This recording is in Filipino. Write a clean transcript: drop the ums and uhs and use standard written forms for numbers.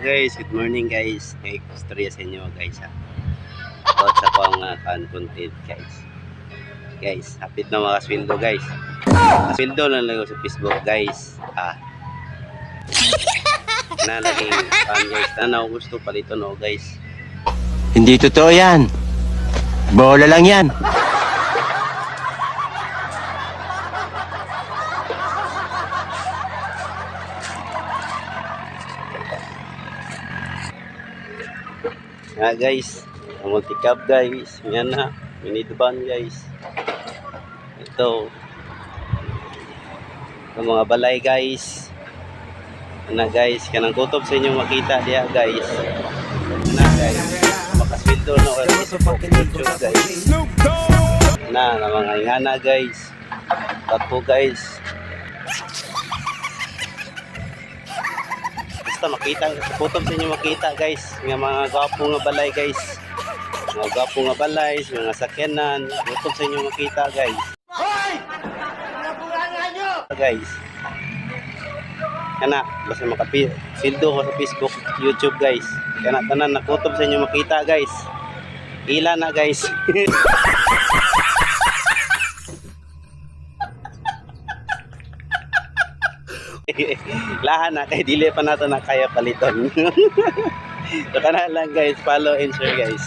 guys, good morning guys. May istorya sa inyo guys ha. About sa pang content guys. Guys, hapit na makasweldo guys. Sweldo na lang sa Facebook guys. Na laging guys, na gusto palito no guys. Hindi totoo yan. Bola lang yan. Guys, multi-cab guys. Yan na, minivan guys. Ito ang mga balay guys. Na guys, kanang kutob sa inyong makita diya guys. Na guys, makasweldo no YouTube guys. Na mga ingana guys. Tapo guys. Basta makita, kutob sa inyo makita guys. Nga mga gwapo nga balay guys. Mga gwapo nga balay, mga sakyanan, kutob sa inyo makita guys. Hoy! Nakurangan nyo! Guys. Kana, basta makasildo ko sa Facebook, YouTube guys. Kana tanan nakutob sa inyo makita guys. Ila na guys. Lahan na kay dili pa nato na kaya paliton. So kana lang guys, follow and share guys.